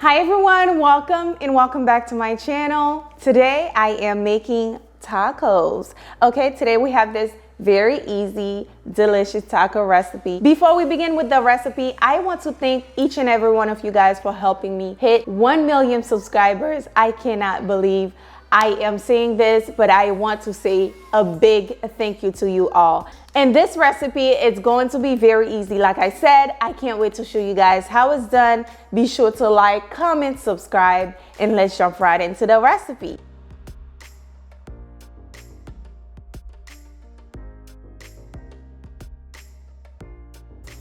Hi everyone, welcome back to my channel. Today I am making tacos. Okay, today we have this very easy, delicious taco recipe. Before we begin with the recipe, I want to thank each and every one of you guys for helping me hit 1 million subscribers. I cannot believe I am saying this, but I want to say a big thank you to you all. And this recipe is going to be very easy. Like I said, I can't wait to show you guys how it's done. Be sure to like, comment, subscribe, and let's jump right into the recipe.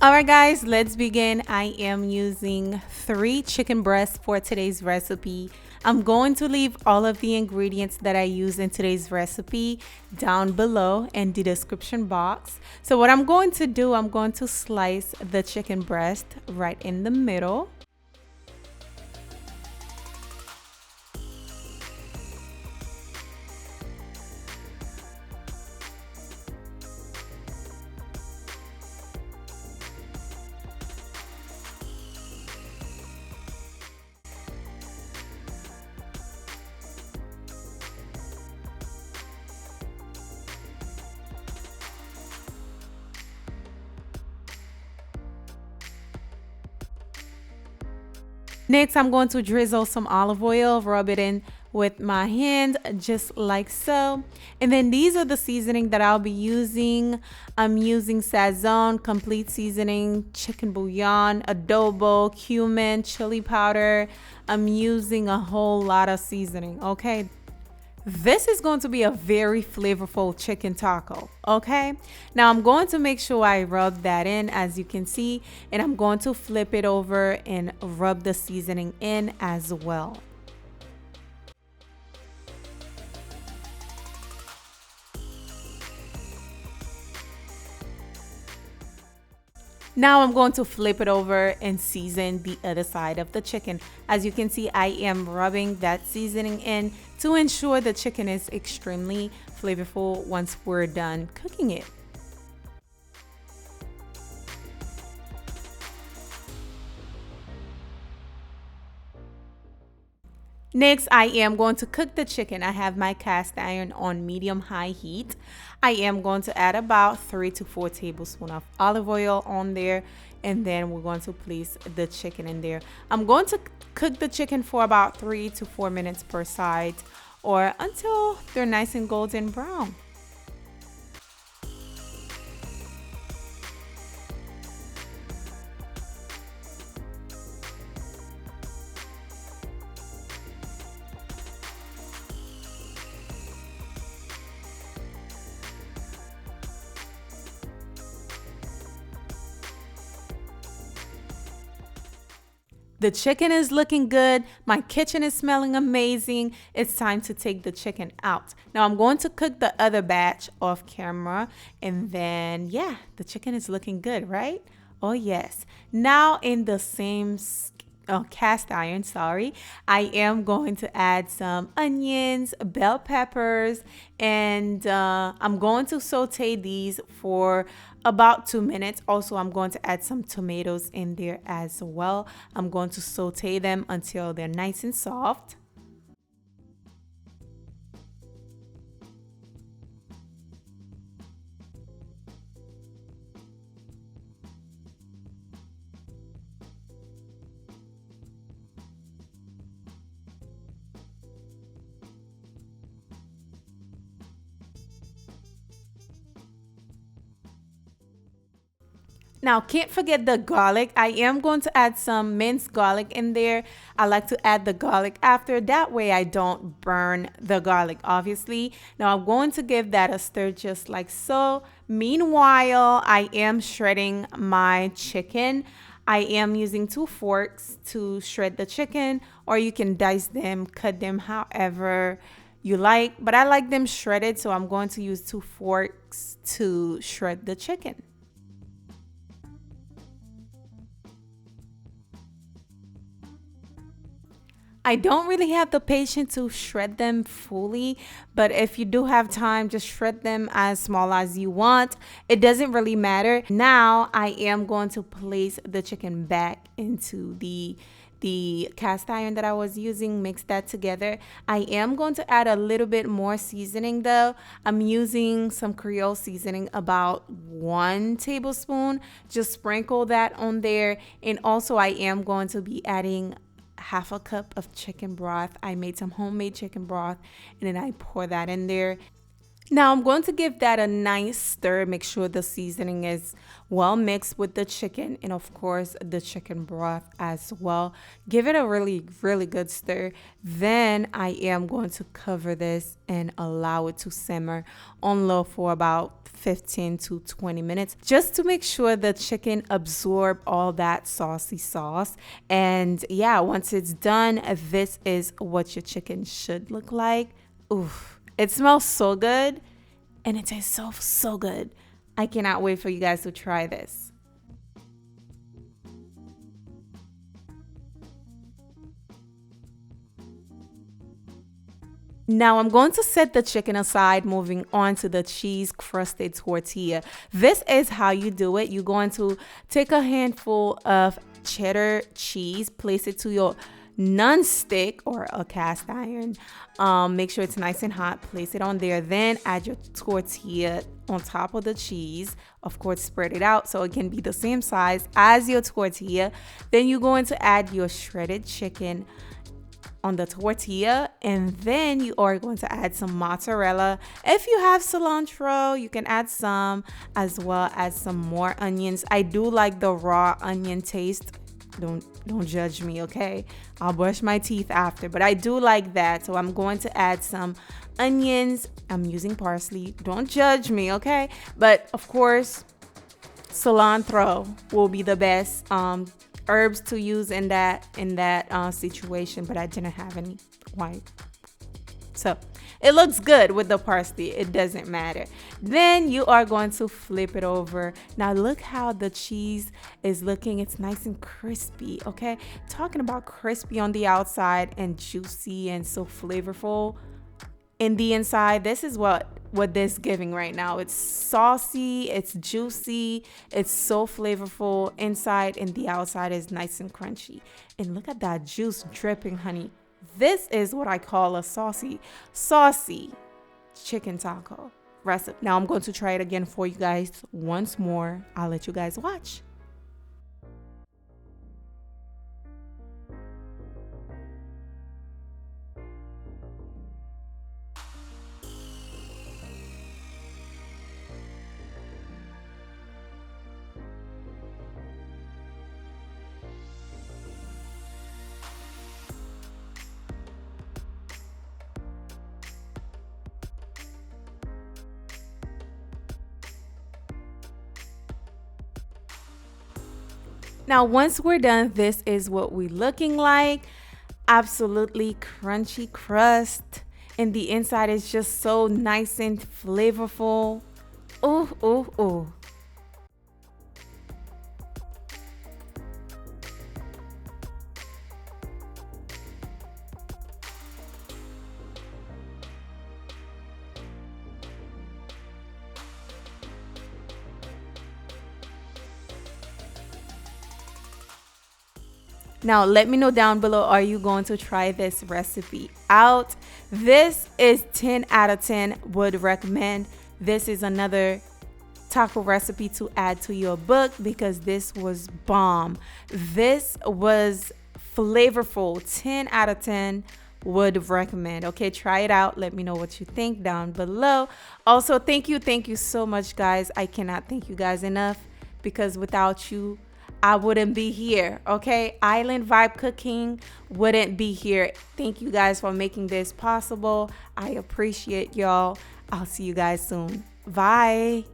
All right, guys, let's begin. I am using 3 chicken breasts for today's recipe. I'm going to leave all of the ingredients that I use in today's recipe down below in the description box. So what I'm going to do, I'm going to slice the chicken breast right in the middle. Next, I'm going to drizzle some olive oil, rub it in with my hand just like so. And then these are the seasoning that I'll be using. I'm using sazon, complete seasoning, chicken bouillon, adobo, cumin, chili powder. I'm using a whole lot of seasoning, okay? This is going to be a very flavorful chicken taco, okay? Now I'm going to make sure I rub that in, as you can see, and I'm going to flip it over and rub the seasoning in as well. Now I'm going to flip it over and season the other side of the chicken. As you can see, I am rubbing that seasoning in to ensure the chicken is extremely flavorful once we're done cooking it. Next, I am going to cook the chicken. I have my cast iron on medium-high heat. I am going to add about 3 to 4 tablespoons of olive oil on there, and then we're going to place the chicken in there. I'm going to cook the chicken for about 3 to 4 minutes per side, or until they're nice and golden brown. The chicken is looking good. My kitchen is smelling amazing. It's time to take the chicken out. Now I'm going to cook the other batch off camera, and then yeah, the chicken is looking good, right? Oh yes. Now in the same cast iron, I am going to add some onions, bell peppers, and I'm going to saute these for about 2 minutes. Also, I'm going to add some tomatoes in there as well. I'm going to saute them until they're nice and soft. Now, can't forget the garlic. I am going to add some minced garlic in there. I like to add the garlic after. That way I don't burn the garlic, obviously. Now, I'm going to give that a stir just like so. Meanwhile, I am shredding my chicken. I am using 2 forks to shred the chicken, or you can dice them, cut them however you like. But I like them shredded, so I'm going to use 2 forks to shred the chicken. I don't really have the patience to shred them fully, but if you do have time, just shred them as small as you want. It doesn't really matter. Now I am going to place the chicken back into the the cast iron that I was using, mix that together. I am going to add a little bit more seasoning though. I'm using some Creole seasoning, about 1 tablespoon. Just sprinkle that on there. And also I am going to be adding half a cup of chicken broth. I made some homemade chicken broth and then I pour that in there. Now I'm going to give that a nice stir. Make sure the seasoning is well mixed with the chicken and of course the chicken broth as well. Give it a really good stir. Then I am going to cover this and allow it to simmer on low for about 15 to 20 minutes, just to make sure the chicken absorb all that saucy sauce. And yeah, once it's done, this is what your chicken should look like. Oof. It smells so good and it tastes so good. I cannot wait for you guys to try this. Now I'm going to set the chicken aside, moving on to the cheese crusted tortilla. This is how you do it. You're going to take a handful of cheddar cheese, place it to your non-stick or a cast iron. Make sure it's nice and hot. Place it on there. Then add your tortilla on top of the cheese. Of course, spread it out so it can be the same size as your tortilla. Then you're going to add your shredded chicken on the tortilla, and then you are going to add some mozzarella. If you have cilantro, you can add some, as well as some more onions. I do like the raw onion taste. Don't judge me, okay? I'll brush my teeth after, but I do like that. So I'm going to add some onions. I'm using parsley. Don't judge me, okay? But of course, cilantro will be the best herbs to use in that situation, but I didn't have any white. So it looks good with the parsley. It doesn't matter. Then you are going to flip it over. Now look how the cheese is looking. It's nice and crispy, okay? Talking about crispy on the outside and juicy and so flavorful in the inside. This is what this is giving right now. It's saucy, it's juicy, it's so flavorful inside, and the outside is nice and crunchy. And look at that juice dripping, honey. This is what I call a saucy chicken taco recipe. Now I'm going to try it again for you guys once more. I'll let you guys watch. Now, once we're done, this is what we're looking like. Absolutely crunchy crust. And the inside is just so nice and flavorful. Ooh, ooh, ooh. Now, let me know down below, are you going to try this recipe out? This is 10 out of 10, would recommend. This is another taco recipe to add to your book because this was bomb. This was flavorful. 10 out of 10 would recommend. Okay, try it out. Let me know what you think down below. Also, thank you so much, guys. I cannot thank you guys enough because without you, I wouldn't be here, okay? Island Vibe Cooking wouldn't be here. Thank you guys for making this possible. I appreciate y'all. I'll see you guys soon. Bye.